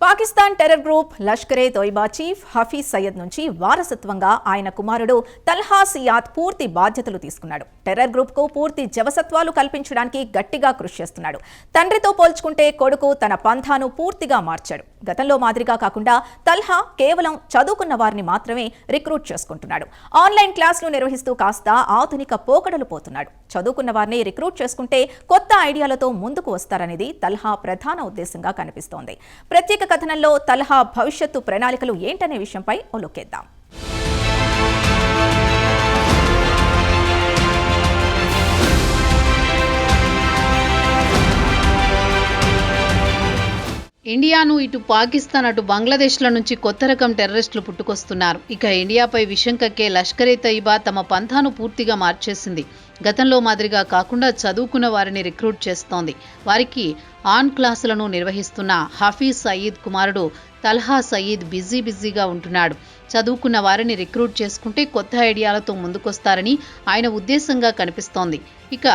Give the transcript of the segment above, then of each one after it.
Pakistan terror group Lashkar-e-Taiba chief Hafiz Saeed నుంచి వారసత్వంగా ఆయన కుమారుడు తల్హా సియాద్ పూర్తి బాధ్యతలు తీసుకున్నాడు. టెర్రర్ గ్రూప్ కు పూర్తి జవసత్వాలు కల్పించడానికి గట్టిగా కృషి చేస్తున్నాడు. తండ్రితో పోల్చుకుంటే కొడుకు తన పంథాను పూర్తిగా మార్చాడు. గతంలో మాదిరిగా కాకుండా తల్హా కేవలం చదువుకున్న వారిని మాత్రమే రిక్రూట్ చేసుకుంటున్నాడు. ఆన్లైన్ క్లాసులు నిర్వహిస్తూ కాస్త ఆధునిక పోకడలు పోతున్నాడు. చదువుకున్న వారిని రిక్రూట్ చేసుకుంటే కొత్త ఐడియాలతో ముందుకు వస్తారనేది తల్హా ప్రధాన ఉద్దేశంగా కనిపిస్తోంది. ప్రత్యేక కథనంలో తల్హా భవిష్యత్తు ప్రణాళికలు ఏంటనే విషయంపై ఓ లుక్కేద్దాం. ఇండియాను ఇటు పాకిస్తాన్ అటు బంగ్లాదేశ్ల నుంచి కొత్త రకం టెర్రరిస్టులు పుట్టుకొస్తున్నారు. ఇక ఇండియాపై విషం కక్కే లష్కర్-ఏ-తోయిబా తమ పంథాను పూర్తిగా మార్చేసింది. గతంలో మాదిరిగా కాకుండా చదువుకున్న వారిని రిక్రూట్ చేస్తోంది. వారికి ఆన్ క్లాసులను నిర్వహిస్తున్న హఫీజ్ సయీద్ కుమారుడు తల్హా సయీద్ బిజీగా ఉంటున్నాడు. చదువుకున్న వారిని రిక్రూట్ చేసుకుంటే కొత్త ఐడియాలతో ముందుకొస్తారని ఆయన ఉద్దేశంగా కనిపిస్తోంది. ఇక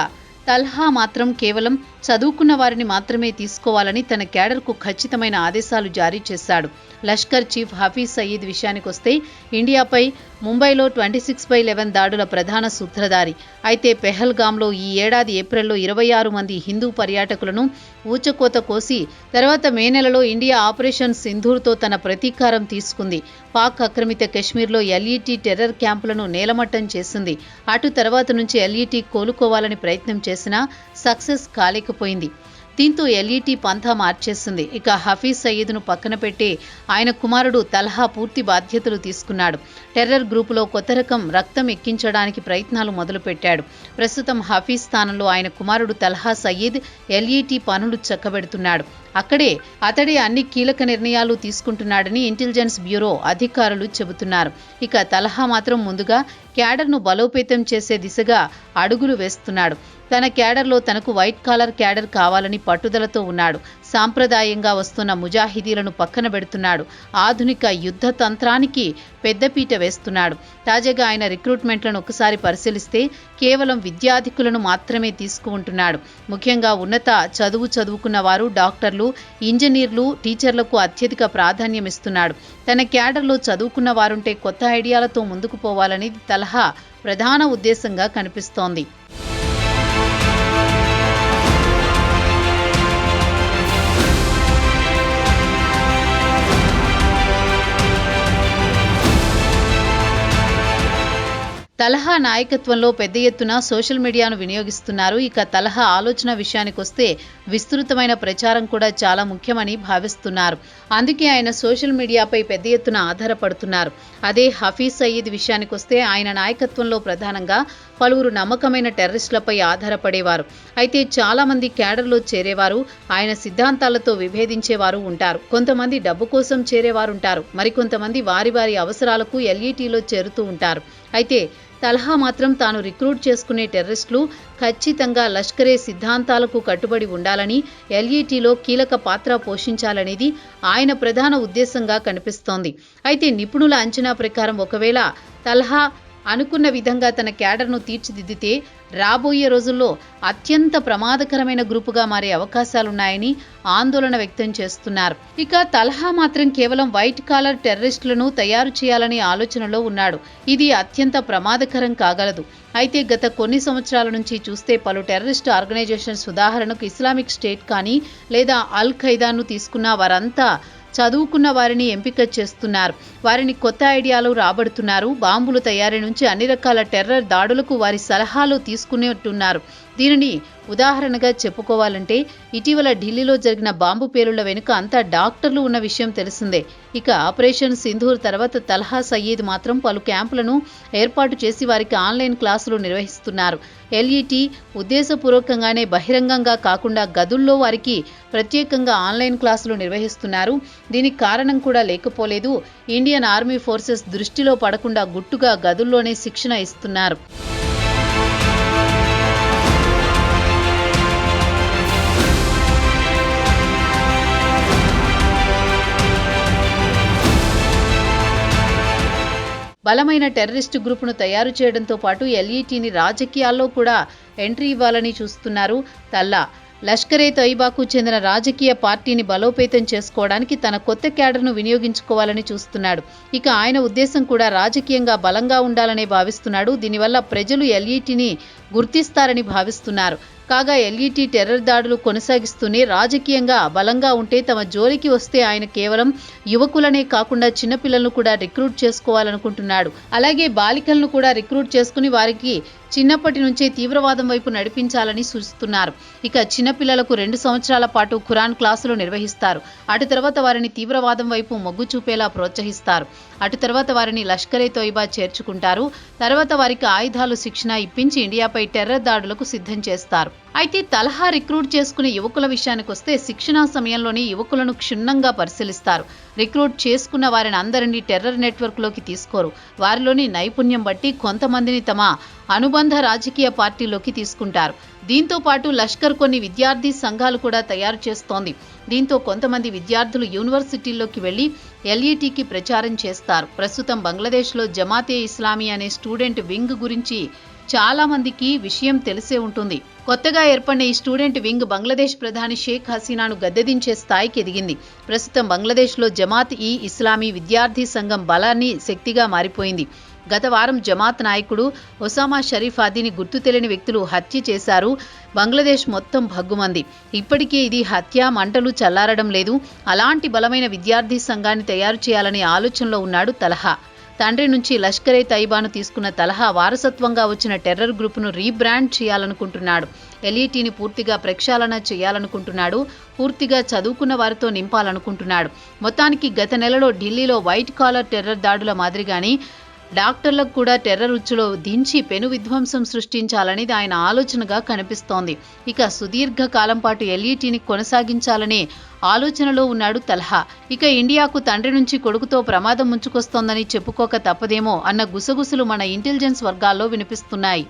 తల్హా మాత్రం కేవలం చదువుకున్న వారిని మాత్రమే తీసుకోవాలని తన క్యాడర్కు ఖచ్చితమైన ఆదేశాలు జారీ చేశాడు. లష్కర్ చీఫ్ హఫీజ్ సయీద్ విషయానికొస్తే ఇండియాపై ముంబైలో 26/11 దాడుల ప్రధాన సూత్రధారి. అయితే పెహల్గాంలో ఈ ఏడాది ఏప్రిల్లో 26 మంది హిందూ పర్యాటకులను ఊచకోత కోసి తర్వాత మే నెలలో ఇండియా ఆపరేషన్ సింధూర్తో తన ప్రతీకారం తీసుకుంది. పాక్ ఆక్రమిత కశ్మీర్లో ఎల్ఈటీ టెర్రర్ క్యాంపులను నేలమట్టం చేసింది. అటు తర్వాత నుంచి ఎల్ఈటీ కోలుకోవాలని ప్రయత్నం చేసినా సక్సెస్ కాలేకపోయింది. దీంతో ఎల్ఈటీ పంథా మార్చేసింది. ఇక హఫీజ్ సయీద్ను పక్కన పెట్టి ఆయన కుమారుడు తల్హా పూర్తి బాధ్యతలు తీసుకున్నాడు. టెర్రర్ గ్రూపులో కొత్త రకం రక్తం ఎక్కించడానికి ప్రయత్నాలు మొదలుపెట్టాడు. ప్రస్తుతం హఫీజ్ స్థానంలో ఆయన కుమారుడు తల్హా సయీద్ ఎల్ఈటీ పనులు చక్కబెడుతున్నాడు. అతడే అన్ని కీలక నిర్ణయాలు తీసుకుంటున్నాడని ఇంటెలిజెన్స్ బ్యూరో అధికారులు చెబుతున్నారు. ఇక తల్హా మాత్రం ముందుగా క్యాడర్ను బలోపేతం చేసే దిశగా అడుగులు వేస్తున్నాడు. తన క్యాడర్లో తనకు వైట్ కాలర్ క్యాడర్ కావాలని పట్టుదలతో ఉన్నాడు. సాంప్రదాయంగా వస్తున్న ముజాహిదీలను పక్కన పెడుతున్నాడు. ఆధునిక యుద్ధ తంత్రానికి పెద్దపీట వేస్తున్నాడు. తాజాగా ఆయన రిక్రూట్మెంట్లను ఒకసారి పరిశీలిస్తే కేవలం విద్యార్థికులను మాత్రమే తీసుకుంటున్నాడు. ముఖ్యంగా ఉన్నత చదువుకున్న వారు, డాక్టర్లు, ఇంజనీర్లు, టీచర్లకు అత్యధిక ప్రాధాన్యం ఇస్తున్నాడు. తన క్యాడర్లో చదువుకున్న వారుంటే కొత్త ఐడియాలతో ముందుకు పోవాలనేది తల్హా ప్రధాన ఉద్దేశంగా కనిపిస్తోంది. తల్హా నాయకత్వంలో పెద్ద ఎత్తున సోషల్ మీడియాను వినియోగిస్తున్నారు. ఇక తల్హా ఆలోచన విషయానికొస్తే విస్తృతమైన ప్రచారం కూడా చాలా ముఖ్యమని భావిస్తున్నారు. అందుకే ఆయన సోషల్ మీడియాపై పెద్ద ఎత్తున ఆధారపడుతున్నారు. అదే హఫీజ్ సయీద్ విషయానికొస్తే ఆయన నాయకత్వంలో ప్రధానంగా పలువురు నమ్మకమైన టెర్రరిస్టులపై ఆధారపడేవారు. అయితే చాలా మంది క్యాడర్లో చేరేవారు, ఆయన సిద్ధాంతాలతో విభేదించేవారు ఉంటారు. కొంతమంది డబ్బు కోసం చేరేవారుంటారు. మరికొంతమంది వారి అవసరాలకు ఎల్ఈటీలో చేరుతూ ఉంటారు. అయితే తల్హా మాత్రం తాను రిక్రూట్ చేసుకునే టెర్రరిస్టులు ఖచ్చితంగా లష్కరే సిద్ధాంతాలకు కట్టుబడి ఉండాలని, ఎల్ఈటీలో కీలక పాత్ర పోషించాలనేది ఆయన ప్రధాన ఉద్దేశంగా కనిపిస్తోంది. అయితే నిపుణుల అంచనా ప్రకారం ఒకవేళ తల్హా అనుకున్న విధంగా తన క్యాడర్ను తీర్చిదిద్దితే రాబోయే రోజుల్లో అత్యంత ప్రమాదకరమైన గ్రూపుగా మారే అవకాశాలున్నాయని ఆందోళన వ్యక్తం చేస్తున్నారు. ఇక తల్హా మాత్రం కేవలం వైట్ కాలర్ టెర్రరిస్టులను తయారు చేయాలనే ఆలోచనలో ఉన్నాడు. ఇది అత్యంత ప్రమాదకరం కాగలదు. అయితే గత కొన్ని సంవత్సరాల నుంచి చూస్తే పలు టెర్రరిస్ట్ ఆర్గనైజేషన్స్, ఉదాహరణకు ఇస్లామిక్ స్టేట్ కానీ లేదా అల్ ఖైదాను తీసుకున్న వారంతా చదువుకున్న వారిని ఎంపిక చేస్తున్నారు. వారిని కొత్త ఐడియాలు రాబడుతున్నారు. బాంబుల తయారీ నుంచి అన్ని రకాల టెర్రర్ దాడులకు వారి సలహాలు తీసుకునేట్టున్నారు. దీనిని ఉదాహరణగా చెప్పుకోవాలంటే ఇటీవల ఢిల్లీలో జరిగిన బాంబు పేలుళ్ల వెనుక అంతా డాక్టర్లు ఉన్న విషయం తెలిసిందే. ఇక ఆపరేషన్ సింధూర్ తర్వాత తల్హా సయీద్ మాత్రం పలు క్యాంపులను ఏర్పాటు చేసి వారికి ఆన్లైన్ క్లాసులు నిర్వహిస్తున్నారు. ఎల్ఈటీ ఉద్దేశపూర్వకంగానే బహిరంగంగా కాకుండా గదుల్లో వారికి ప్రత్యేకంగా ఆన్లైన్ క్లాసులు నిర్వహిస్తున్నారు. దీనికి కారణం కూడా లేకపోలేదు. ఇండియన్ ఆర్మీ ఫోర్సెస్ దృష్టిలో పడకుండా గుట్టుగా గదుల్లోనే శిక్షణ ఇస్తున్నారు. బలమైన టెర్రరిస్టు గ్రూపును తయారు చేయడంతో పాటు ఎల్ఈటీని రాజకీయాల్లో కూడా ఎంట్రీ ఇవ్వాలని చూస్తున్నారు తల్లా. లష్కరే తొయిబాకు చెందిన రాజకీయ పార్టీని బలోపేతం చేసుకోవడానికి తన కొత్త క్యాడర్ను వినియోగించుకోవాలని చూస్తున్నాడు. ఇక ఆయన ఉద్దేశం కూడా రాజకీయంగా బలంగా ఉండాలనే భావిస్తున్నాడు. దీనివల్ల ప్రజలు ఎల్ఈటీని గుర్తిస్తారని భావిస్తున్నారు. కాగా ఎల్ఈటీ టెర్రర్ దాడులు కొనసాగిస్తూనే రాజకీయంగా బలంగా ఉంటే తమ జోలికి వస్తే ఆయన కేవలం యువకులనే కాకుండా చిన్నపిల్లలను కూడా రిక్రూట్ చేసుకోవాలనుకుంటున్నాడు. అలాగే బాలికలను కూడా రిక్రూట్ చేసుకుని వారికి చిన్నప్పటి నుంచే తీవ్రవాదం వైపు నడిపించాలని సూచిస్తున్నారు. ఇక చిన్నపిల్లలకు 2 సంవత్సరాల పాటు ఖురాన్ క్లాసులు నిర్వహిస్తారు. అటు తర్వాత వారిని తీవ్రవాదం వైపు మొగ్గు చూపేలా ప్రోత్సహిస్తారు. అటు తర్వాత వారిని లష్కరే తోయిబా చేర్చుకుంటారు. తర్వాత వారికి ఆయుధాలు శిక్షణ ఇప్పించి ఇండియాపై టెర్రర్ దాడులకు సిద్ధం చేస్తారు. అయితే తలహా రిక్రూట్ చేసుకునే యువకుల విషయానికి వస్తే శిక్షణా సమయంలోనే యువకులను క్షుణ్ణంగా పరిశీలిస్తారు. రిక్రూట్ చేసుకున్న వారిని అందరినీ టెర్రర్ నెట్వర్క్లోకి తీసుకోరు. వారిలోని నైపుణ్యం బట్టి కొంతమందిని తమ అనుబంధ రాజకీయ పార్టీలోకి తీసుకుంటారు. దీంతో పాటు లష్కర్ కొన్ని విద్యార్థి సంఘాలు కూడా తయారు చేస్తోంది. దీంతో కొంతమంది విద్యార్థులు యూనివర్సిటీల్లోకి వెళ్లి ఎల్ఈటీకి ప్రచారం చేస్తారు. ప్రస్తుతం బంగ్లాదేశ్లో జమాతే ఇస్లామీ అనే స్టూడెంట్ వింగ్ గురించి చాలా మందికి విషయం తెలిసే ఉంటుంది. కొత్తగా ఏర్పడిన ఈ స్టూడెంట్ వింగ్ బంగ్లాదేశ్ ప్రధాని షేక్ హసీనాను గద్దెదించే స్థాయికి ఎదిగింది. ప్రస్తుతం బంగ్లాదేశ్లో జమాత్ ఈ ఇస్లామీ విద్యార్థి సంఘం బలాన్ని శక్తిగా మారిపోయింది. గత వారం జమాత్ నాయకుడు ఒసామా షరీఫ్ ఆదిని గుర్తు తెలియని వ్యక్తులు హత్య చేశారు. బంగ్లాదేశ్ మొత్తం భగ్గుమంది. ఇప్పటికే ఇది హత్య మంటలు చల్లారడం లేదు. అలాంటి బలమైన విద్యార్థి సంఘాన్ని తయారు చేయాలనే ఆలోచనలో ఉన్నాడు తలహా. తండ్రి నుంచి లష్కరే తైబాను తీసుకున్న తలహా వారసత్వంగా వచ్చిన టెర్రర్ గ్రూపును రీబ్రాండ్ చేయాలనుకుంటున్నాడు. ఎల్ఈటీని పూర్తిగా ప్రక్షాళన చేయాలనుకుంటున్నాడు. పూర్తిగా చదువుకున్న వారితో నింపాలనుకుంటున్నాడు. మొత్తానికి గత నెలలో ఢిల్లీలో వైట్ కాలర్ టెర్రర్ దాడుల మాదిరిగానే డాక్టర్లకు కూడా టెర్రర్ ఉచ్చులో దించి పెను విధ్వంసం సృష్టించాలనేది ఆయన ఆలోచనగా కనిపిస్తోంది. ఇక సుదీర్ఘ కాలం పాటు ఎల్ఈటీని కొనసాగించాలనే ఆలోచనలో ఉన్నాడు తల్హా. ఇక ఇండియాకు తండ్రి నుంచి కొడుకుతో ప్రమాదం ముంచుకొస్తోందని చెప్పుకోక తప్పదేమో అన్న గుసగుసలు మన ఇంటెలిజెన్స్ వర్గాల్లో వినిపిస్తున్నాయి.